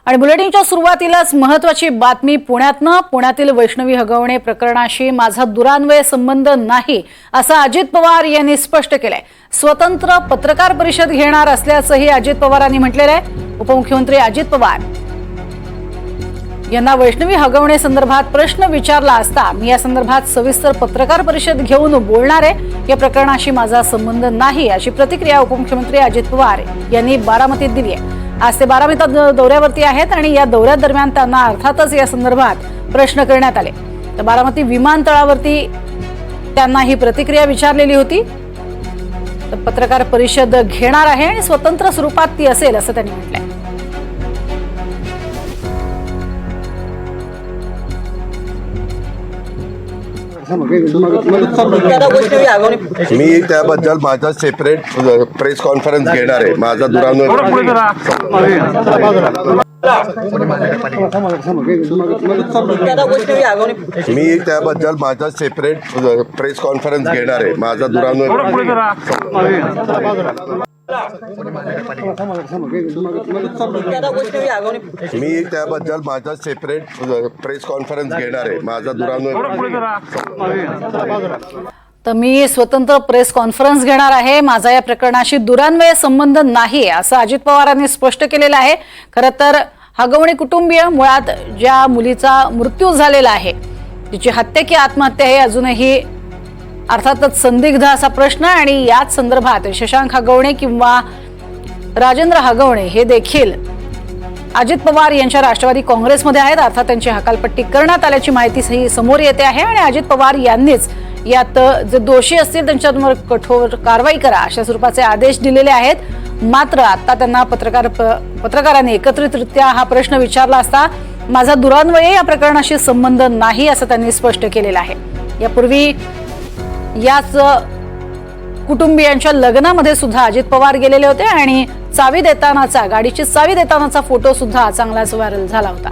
आणि बुलेटिनच्या सुरुवातीलाच महत्त्वाची बातमी पुण्यातील वैष्णवी हगवणे प्रकरणाशी माझा दुरान्वय संबंध नाही असं अजित पवार यांनी स्पष्ट केलंय। स्वतंत्र पत्रकार परिषद घेणार असल्याचंही अजित पवारांनी म्हटलेलं आहे। उपमुख्यमंत्री अजित पवार यांना वैष्णवी हगवणे संदर्भात प्रश्न विचारला असता मी या संदर्भात सविस्तर पत्रकार परिषद घेऊन बोलणार आहे, या प्रकरणाशी माझा संबंध नाही अशी प्रतिक्रिया उपमुख्यमंत्री अजित पवार यांनी बारामतीत दिली आहे। आज ते बारामतीत दौऱ्यावरती आहेत आणि या दौऱ्यादरम्यान त्यांना अर्थातच या संदर्भात प्रश्न करण्यात आले। तर बारामती विमानतळावरती त्यांना ही प्रतिक्रिया विचारलेली होती। तर पत्रकार परिषद घेणार आहे आणि स्वतंत्र स्वरूपात ती असेल असं त्यांनी म्हटलंय। मी त्याबद्दल माझा सेपरेट प्रेस कॉन्फरन्स घेणार आहे। माझा दुरान्वय मी त्याबद्दल माझा सेपरेट प्रेस कॉन्फरन्स घेणार आहे। माझा दुरान्वय मी त्याबद्दल माझा सेपरेट प्रेस कॉन्फरन्स घेणार आहे। माझा दुरान्वय तर मी स्वतंत्र प्रेस कॉन्फरन्स घेणार आहे, माझा या प्रकरणाशी दुरान्वय संबंध नाही असं अजित पवारांनी स्पष्ट केलेलं आहे। खरं तर हगवणे कुटुंबीय मुळात ज्या मुलीचा मृत्यू झालेला आहे तिची हत्या की आत्महत्या हे अजूनही अर्थातच संदिग्ध असा प्रश्न आणि याच संदर्भात शशांक हगवणे किंवा राजेंद्र हगवणे हे देखील अजित पवार यांच्या राष्ट्रवादी काँग्रेसमध्ये आहेत। अर्थात त्यांची हकालपट्टी करण्यात आल्याची माहिती समोर येते आहे आणि अजित पवार यांनीच यात जे दोषी असतील त्यांच्यावर कठोर कारवाई करा अशा स्वरूपाचे आदेश दिलेले आहेत। मात्र आता त्यांना पत्रकारांनी एकत्रितरित्या हा प्रश्न विचारला असता माझा दुरान्वय या प्रकरणाशी संबंध नाही असं त्यांनी स्पष्ट केलेलं आहे। यापूर्वी याच कुटुंबियांच्या लग्नामध्ये सुद्धा अजित पवार गेलेले होते आणि गाडीची चावी देतानाचा फोटो सुद्धा चांगलाच व्हायरल झाला होता।